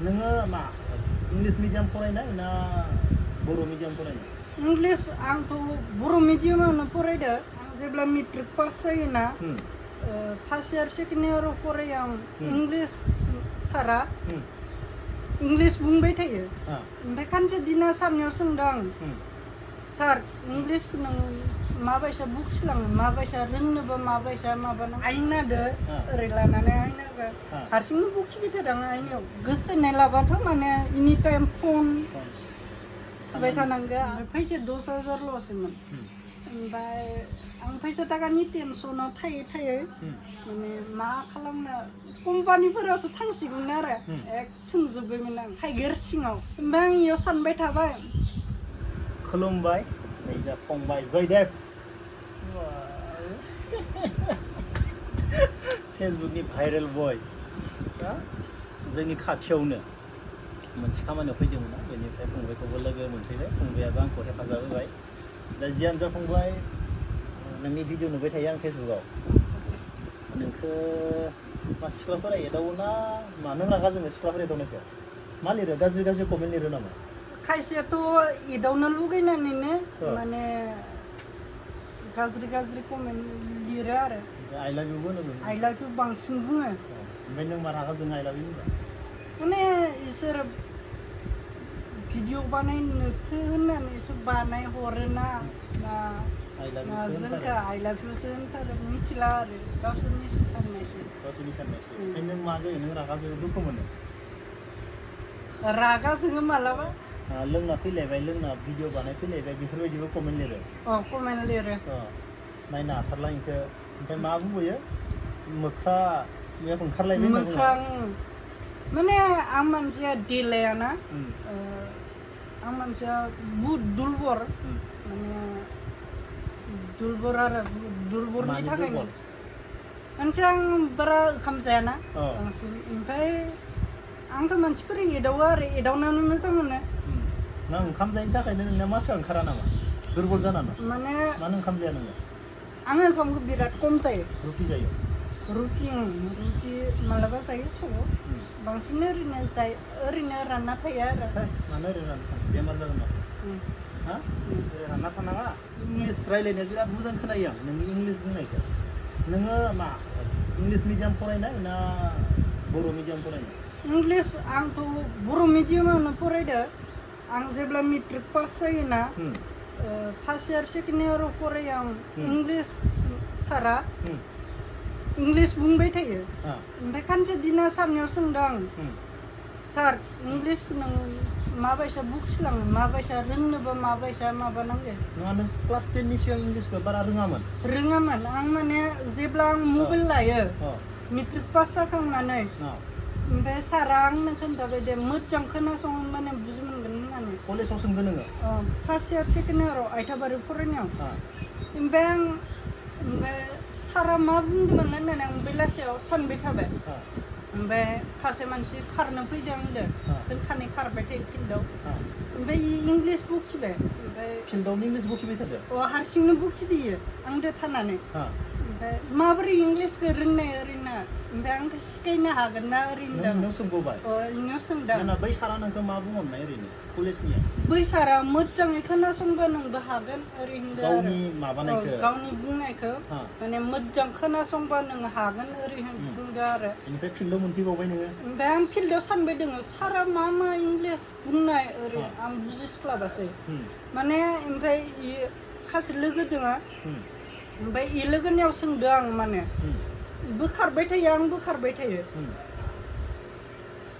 नोङो मा English medium फरायनाय ना बर' मिडियाम फरायनाय? इंलिश आंथ' बर' मिडियामावनो फरायदो। आं जेब्ला मेट्रिक पास जायोना फार्स्ट इयार सेकेन्ड इयाराव फरायो आं। इंलिश सारा इंलिश बुंबाय थायो। ओमफ्राय खानसे दिना सारनियाव सोंदों आं, सार इंलिशखौ नों माबायसा बुखिलाङो, माबायसा रोंनोबा माबायसा माबानांगौ आयनादो ओरै लानानै आयनाखौ हारसिंनो बुखिबाय थादों आयनायाव। गोसोथोनाय लाबाथ' माने एनि टाइम फन थुबाय थानांगौ। फैसा 10,000ल'सोमोन। ओमफ्राय आं फैसा थाखानि टेनसनाव थायै थायै माने मा खालामनो कम्पानिफोरावसो थांसिगौमोन आरो एक सोंजोब्बायमोन आं थाइगिर सिङाव। ओमफ्राय आं इयाव सानबाय थाबाय। खुलुमबाय नैजा फंबाय जयदेव फेसबुकनि भाइरेल बय जोंनि खाथियावनो मोनसे खामानियाव फैदोंमोन ना, बेनिफ्राय फंबायखौबो लोगो मोनफैबाय। फंबायाबो आंखौ हेफाजाब होबाय। दा जियानो जा फंबाय, नोंनि भिडिअ नुबाय थायो आं फेसबुकाव। नोंखौ मा सिख्लाफोरा एदावो ना मा? नों रागा जोङो सिख्लाफोर एदावनायखौ? मा लिरो? गाज्रि गाज्रि कमेन्ट लिरो नामा? खायसेयाथ' एदावनो लुगैनानैनो माने गाज्रि गाज्रि कमेन्ट लिरो आरो। आइ लाभ इउबो होनो? आइ लाभ इउ बांसिन बुङो। ओमफ्राय नों मा रागा जोङो आइ लाभ इउ होनबा? माने इसोर भिडिअ बानायनोथो होननानैसो बानाय हरोना ना जोंखौ आइ लाभ इउसो होनथारो मिथिला आरो गावसोरनिसो साननायसो। गावसोरनि साननायसो। ओमफ्राय नों मा जायो? नों रागा जोङो, दुखु मोनो? रागा जोङो मालाबा। लोंना फैलायबाय, लोंना भिडिअ बानायफैलायबाय, बेफोरबायदिबो कमेन्ट लिरो? कमेन्ट लिरो। नायनो हाथारला इखो। ओमफ्राय मा बुंबायो? मोख्रा ओंखारलायबाय होनना बुङो? माने आं मानसिया देलायाना, आं मानसिया बुहुद दुलबर, माने दुलबर आरो दुलबरनि थाखायनो मानसिया आं बारा ओंखाम जायाना बांसिन। ओमफ्राय आंखौ मानसिफोरा एदावो आरो एदावनानै मोजां मोनो। ना ओंखाम जायैनि थाखायनो नोंना माथोआ ओंखारा नामा? दुरबल जानानै? माने मानो ओंखाम जाया नोङो? आङो ओंखामखौ बिराद खम जायो। रुटि जायो? रुटि मालाबा जायो समाव। बांसिन ओरैनो रानना थायो आरो। मानो ओरैनो रानना थानो? बेमार जागोन नामा? हा? रानना थानाङा। इंलिस रायलायनाया बिराद मोजां खोनायो आं नोंनि इंलिस बुंनायखौ। नोङो मा इंलिश मिडियाम फरायनाय ना बर' मिडियाम फरायनाय? इंलिश आंथ' बर' मिडियामावनो फरायदो। आं जेब्ला मेट्रिक पास जायोना फार्स्ट इयार सेकेन्ड इयाराव फरायो आं। इंलिश सारा इंलिश बुंबाय थायो। ओमफ्राय खानसे दिना सारनियाव सोंदों आं, सार इंलिशखौ नों माबायसा बुखिलाङो, माबायसा रोंनोबा माबायसा माबानांगौ? नङा, नों क्लास 10नि सिगां इंलिशखौ बारा रोङामोन? रोङामोन। आं माने जेब्ला आं मबाइल लायो मेट्रिक पास जाखांनानै, ओमफ्राय सारा आंनो खोन्थाबाय दे मोजां खोनासं होनबानो बुजि मोनगोन होननानै। कलेजाव सोंदों नोङो? फार्स्ट इयार सेकेन्ड इयाराव आइथाबारि फरायनायाव। ओमफ्राय सारा मा बुंदोंमोन होननानै आं बेलासियाव सानबाय थाबाय। ओमफ्राय सासे मानसि खारनो फैदों आंजों, जों खानै खारबाय थायो फिल्डआव। ओमफ्राय इंलिश बुखिबाय। ओमफ्राय फिल्डआवनो इंलिश बुखिबाय थादों? हारसिंनो बुखिदोयो आंजों थानानै। ओमफ्राय माबोरै इंलिशखौ रोंनाय ओरैनो? ओमफ्राय आंखौ सिखायनो हागोन ना ओरैनो? नों सोंबावबाय? इनियाव सोंदों। बै सारा नोंखौ मा बुंहरनाय ओरैनो कलेजनिया? बै सारा मोजाङै खोनासंबा नोंबो हागोन ओरै होनदों। गावनि माबानायखौ? गावनि बुंनायखौ माने मोजां खोनासंबा नों हागोन ओरै बुंदों आरो। बेनिफ्राय फिल्डआव मोनफैबावबाय नोङो? ओमफ्राय आं फिल्डआव सानबाय दङ सारा मा इंलिश बुंनाय ओरै आं बुजिस्लाबासै। माने ओमफ्राय सासे लोगो दङ, ओमफ्राय इ लोगोनियाव सोंदों आं, माने बोखारबाय थायो, आंबो खारबाय थायो।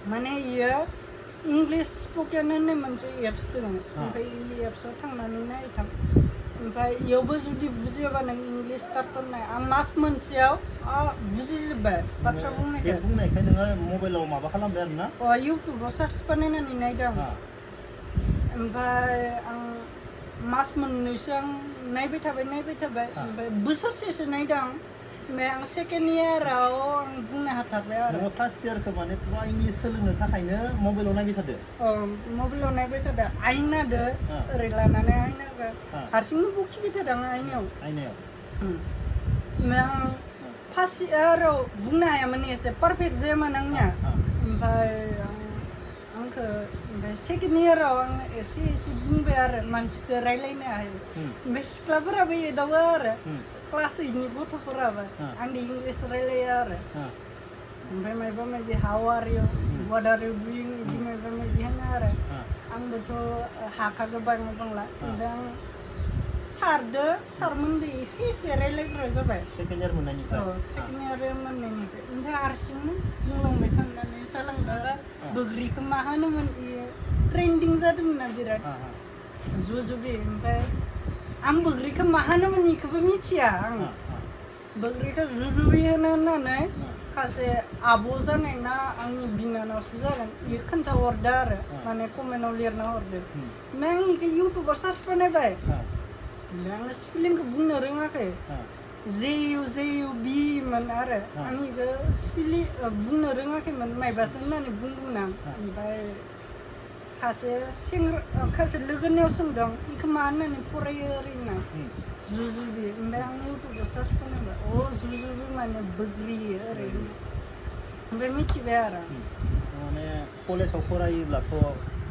माने इयो इंलिश स्पकेन होननाय मोनसे एप्स दङ। ओमफ्राय इ एप्सआव थांनानै नायथां। ओमफ्राय इयावबो जुदि बुजियाबा नों इंलिश स्टार्ट खालामनाय। आं मास मोनसेयाव बुजिजोब्बाय बाथ्रा बुंनायखौ। बे बुंनायखाय नोङो मबाइलाव माबा खालामबाय आरो ना? इउटुबाव सार्च बानायनानै नायदों। ओमफ्राय आं मास मोननैसो आं नायबाय थाबाय। ओमफ्राय बोसोरसेसो नायदों आं। ओमफ्राय आं सेकेन्ड इयाराव आं बुंनो हाथारबाय आरो। नोङो फार्स्ट इयारखौ माने पुरा इंलिश सोलोंनो थाखायनो मबाइलाव नायबाय थादो? मबाइलाव नायबाय थादो। आयनादो ओरै लानानै आयनाखौ हारसिंनो बुखिबाय थादों आयनायाव। ओमफ्राय आं फार्स्ट इयाराव बुंनो हायामोन, एसे पारफेक्ट जायामोन आंनिया। ओमफ्राय आं आंखो ओमफ्राय सेकेन्ड इयाराव आं एसे बुंबाय आरो मानसिजों रायलायनो हायो ओमफ्राय सिख्लाफोराबो एदावो आरो क्लास 8नि गथ'फोराबो आंदो इंलिस रायलायो आरो ओमफ्राय माबा माबि how are you what are you doing बिदि माबा माबि होनो आरो आंबोथ' हाखागो बांला बांला ओमफ्राय आं सारमोनदो एसे रायलायग्रा जाबाय सेकेन्ड इयार मोननायनिफ्राय सेकेन्ड इयार मोननायनिफ्राय ओमफ्राय हारसिंनो बुंलांबाय थांनानै जालांबाय बोग्रिखौ मा होनोमोन इयो ट्रेन्डिं जादोंमोन ना बिराद जुजुबि ओमफ्राय आं बोग्रिखौ मा होनोमोन इखौबो मिथिया आं बोग्रिखौ जुजुबि होनो होननानै सासे आब' जानाय ना आंनि बिनानावसो जागोन इयो खोन्थाहरदो आरो माने कमेन्टआव लिरना हरदो ओमफ्राय आं इखौ इउटुबाव सार्च बानायबाय ओमफ्राय आङो स्पेलिंखौ बुंनो रोङाखै JUBI मोन आरो आं इखौ बुंनो रोङाखैमोन मायबासो होननानै बुंदोंमोन आं ओमफ्राय सासे लोगोनियाव सोंदों इखौ मा होननानै फरायो ओरैनो जुजुबि ओमफ्राय आं इउटुबाव सार्च खालामबाय जुजुबि माने बोग्रि ओरैनो ओमफ्राय मिथिबाय आरो माने कलेजाव फरायोब्लाथ'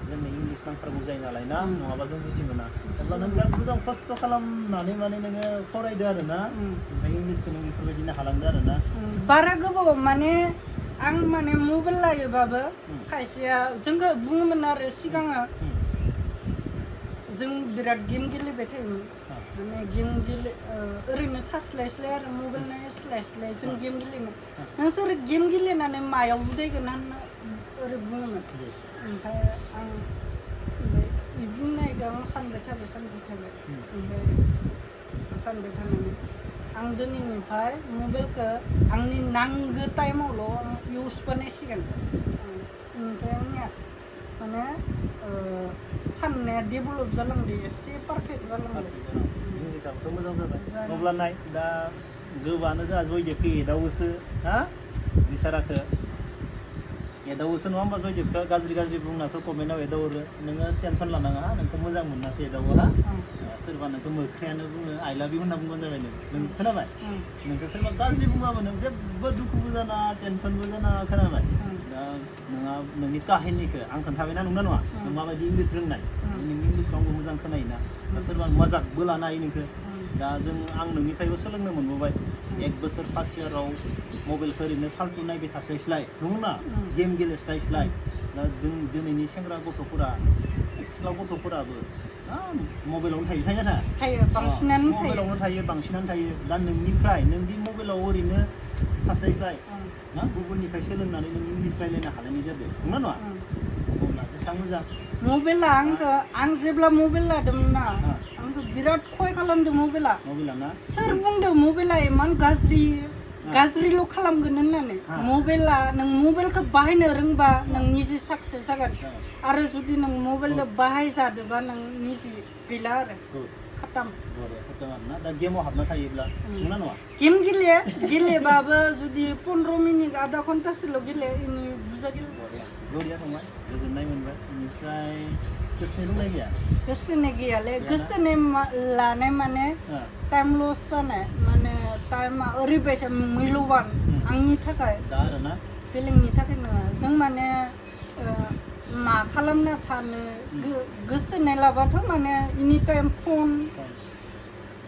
जोंनो इंलिस नांथारगौ जायो नालाय ना नङाबा जों बुजि मोना अब्ला नों बिराद मोजां खस्थ' खालामनानै माने नोङो फरायदो आरो ना ओमफ्राय इंलिसखौ नों बेफोरबायदिनो हालांदो आरो ना बारा गोबाव माने आं माने मबाइल लायोबाबो खायसेया जोंखौ बुङोमोन आरो सिगाङो जों बिराद गेम गेलेबाय थायोमोन माने गेम ओरैनो थास्लायस्लाय आरो मबाइल नायस्लायस्लाय जों गेम गेलेयोमोन नोंसोर गेम गेलेनानै मायाव उदायगोन होनना ओरै बुङोमोन ओमफ्राय आं बे बुंनायखौ आं सानबाय थाबाय ओमफ्राय सानबाय थानानै आं दिनैनिफ्राय मबाइलखौ आंनि नांगौ टाइमावल' आं इउस बानायसिगोन ओमफ्राय आंनिया माने साननाया डेभेलप जालांदो एसे पारफेक्ट जालांदो इंलिसाबोथ' मोजां जाबाय अब्ला नाय दा गोबानो जोंहा जयदेबखौ एदावोसो हा बिसाराखौ एदावोसो नङा होमबा जयदेबखौ गाज्रि बुंनासो कमेन्टआव एदावहरो नोङो टेनसन लानाङा नोंखौ मोजां मोननासो एदावो हा सोरबा नोंखौ मोख्रायानो बुङो आइ लाभ इउ होनना बुंबानो जाबाय नों खोनाबाय नोंखौ सोरबा गाज्रि बुङाबो नों जेबो दुखुबो जाना टेनसनबो जाना खोनाबाय दा नोंनि काहिनिखौ आं खोन्थाबायना नंना नङा नों माबायदि इंलिस रोंनाय नोंनि इंलिसखौ आंबो मोजां खोनायोना दा सोरबा मजाकबो लानो हायो नोंखौ दा आं नोंनिफ्रायबो सोलोंनो मोनबोबाय 1 बोसोर फार्स्ट इयाराव मबाइलखौ ओरैनो फाल्तु नायबाय थास्लायस्लाय नंगौना गेम गेलेस्लायस्लाय दा दिनैनि सेंग्रा गथ'फोरा सिख्ला गथ'फोराबो मबाइलावनो थायो बांसिनानो थायो दा नोंनिफ्राय नोंदि मबाइलाव ओरैनो थास्लायस्लाय ना गुबुननिफ्राय सोलोंनानै नों इंलिस रायलायनो हानायनि जादों नंना नङा अब्ला जेसेबां मोजां मबाइला आं जेब्ला मबाइल लादोंमोन ना आंखौ बिराद खय खालामदों मबाइला ना सोर बुंदों मबाइला इमान गाज्रिल' खालामगोन होननानै नों मबाइलखौ बाहायनो रोंबा नों निजे साक्सेस जागोन आरो जुदि नों मबाइलजों बाहायजादोंबा नों निजे गैला आरो खतम दा गेमाव हाबना थायोब्ला नंना नङा गेम गेलेबाबो जुदि 15 मिनिट आधा घन्टासोल' गेले इनि बुरजा गैया फंबाय गोजोननाय मोनबाय बेनिफ्राय गोसोथोनाय दंना गैया गोसोथोनाय गैयालै गोसोथोनाय लानाय माने टाइम लस जानाय माने टाइमा ओरैबायसा मैल'बान आंनि थाखाय दा आरोना बेलेगनि थाखाय नङा जों माने मा खालामना थानो गोसोथोनाय लाबाथ' माने एनि टाइम फन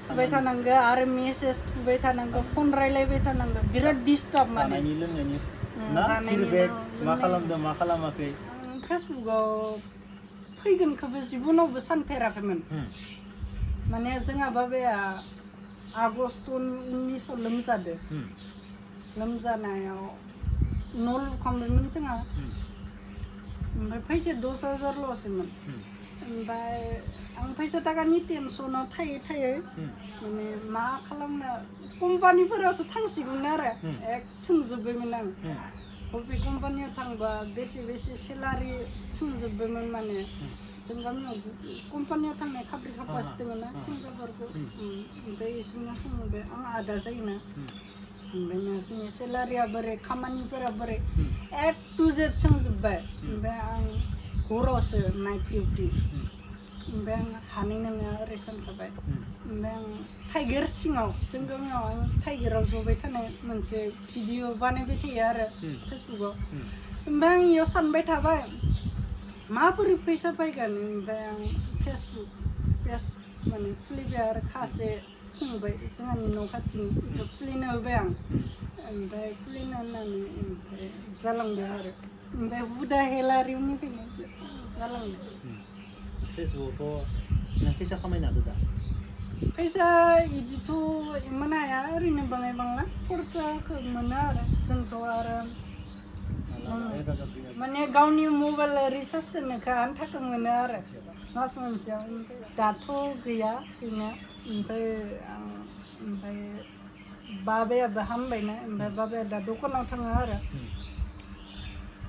थुबाय थानांगौ आरो मेसेज थुबाय थानांगौ फन रायलायबाय थानांगौ बिराद डिस्टार्ब माने जानायनि लोंनायनि फिडबेक मा खालामदों मा खालामाखै फेसबुकआव फैगोनखौबो जिबनावबो सानफेराखैमोन माने जोंहा बाबाया आगस्ट'नि 19आव लोमजानायाव न' लुखांबायमोन जोंहा ओमफ्राय फैसा 10,000ल'सैमोन ओमफ्राय आं फैसा थाखानि टेनसनाव थायै माने मा खालामनो कम्पानिफोरावसो थांसिगौमोन आरो सोंजोब्बायमोन आं बबे कम्पानियाव थांबा बेसे सेलारि सोंजोब्बायमोन माने जों गामियाव कम्पानियाव थांनाय खाब्रै खाबासो दङ ना सेंग्राफोरखौ ओमफ्राय इसोरनाव सोंबाय आं आदा जायोना ओमफ्राय नोंसोरनि सेलारिया बोरै खामानिफोरा बोरै A to Z सोंजोब्बाय ओमफ्राय आं हरावसो नाइट डिउटि ओमफ्राय आं हानाय नङा ओरै सानखाबाय ओमफ्राय आं टाइगार सिङाव जों गामियाव आं टाइगाराव जबाय थानाय मोनसे भिडिअ बानायबाय थायो आरो फेसबुकआव ओमफ्राय आं इयाव सानबाय थाबाय माबोरै फैसा फैगोन ओमफ्राय आं फेसबुक पेज माने खुलिबाय आरो खासे फंबाय जोंहानि न' खाथिनि बेखौ खुलिनो होबाय आं ओमफ्राय खुलिनो होननानै ओमफ्राय जालांबाय आरो ओमफ्राय हुदा हेलारिनिफ्रायनो जालांबाय फेसबुकआव नों फैसा खामायनो हादों दा फैसा इदिथ' इमान हाया ओरैनो बाङाय बांला खरसाखौ मोनो आरो जोंथ' आरो माने गावनि मबाइल रिसार्ज होनोखौ आन्थाखौ मोनो आरो मास मोनसेयाव ओमफ्राय दाथ' गैया गैनाया ओमफ्राय बाबायाबो हामबायना ओमफ्राय बाबाया दा दखानाव थाङो आरो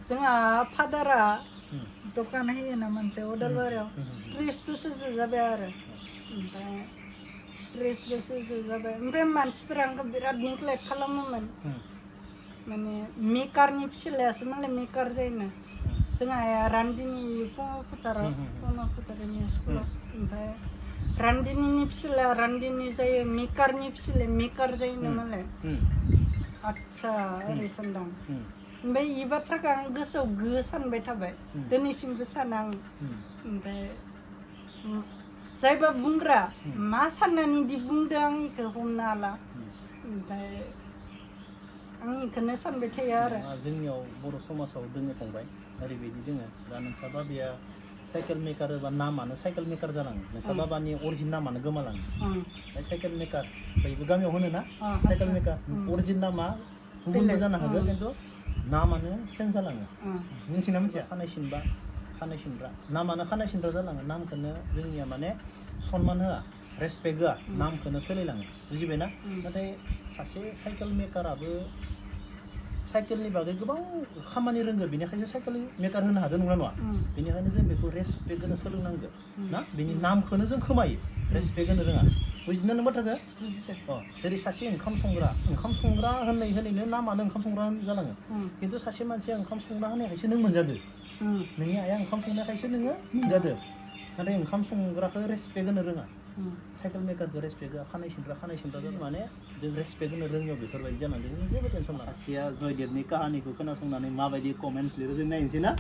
जोंहा फादारा दखान होयोना मोनसे अदालबारियाव 30 बोसोरसो जाबाय आरो ओमफ्राय 30 बोसोरसो जाबाय ओमफ्राय मानसिफोरा आंखौ बिराद नेग्लेक्ट खालामोमोन माने मेकारनि फिसालायासो मालाय मेकार जायोना जोंहा रान्दिनि फुङाव फोथाराव स्कुलाव ओमफ्राय रान्दिनिनि फिसालाया रान्दिनि जायो मेकारनि फिसालाया मेकार जायोनो मालाय आदसा ओरै सानदां ओमफ्राय इ बाथ्राखौ आं गोसोआव सानबाय थाबाय दिनैसिमबो सानो आं ओमफ्राय जायबा बुंग्रा मा साननानै इदि बुंदों आं इखौ हमनो हाला ओमफ्राय आं इखौनो सानबाय थायो आरो जोंनियाव बर' समाजाव दोङो फंबाय ओरैबायदि दोङो दा नोंसा बाबाया साइकेल मेकार एबा नामानो साइकेल मेकार जालाङो नोंसा बाबानि अरिजिन नामानो गोमालाङो साइकेल मेकार बैबो गामियाव होनो ना साइकेल मेकार अरिजिन नामा गुबुनबो जानो हागौ खिन्थु नामानो चेन्ज जालाङो मिथिना मिथिया खानाय सिनग्रा नामानो खानाय सिनग्रा जालाङो नामखौनो जोंनिया माने सनमान होआ रेसपेक्ट होआ नामखौनो सोलायलाङो बुजिबायना नाथाय सासे साइकेल मेकाराबो साइकेलनि बागै गोबां खामानि रोंगो बेनिखायनो साइकेल मेकार होनो हादों नंगौना नङा बेनिखायनो जों बेखौ रेसपेक्ट होनो सोलोंनांगौ ना बेनि नामखौनो जों खोमायो रेसपेक्ट होनो रोङा बुजिदों नों बाथ्राखौ जेरै सासे ओंखाम संग्रा होनैनो नामानो ओंखाम संग्रा जालाङो खिन्थु सासे मानसिया ओंखाम संना होनायखायसो नों मोनजादो नोंनि आइया ओंखाम संनायखायसो नोङो मोनजादो नाथाय ओंखाम संग्राखौ रेसपेक्ट होनो रोङा साइकेल मेकारखौ रेसपेक्ट होआ खानाय सिनग्रा जादों माने जों रेसपेक्ट होनो रोङियाव बेफोरबायदि जानानै जों जेबो टेनसन लाया सासेया जयदेबनि काहानिखौ खोनासंनानै माबायदि कमेन्ट्स लिरो जों नायनोसै ना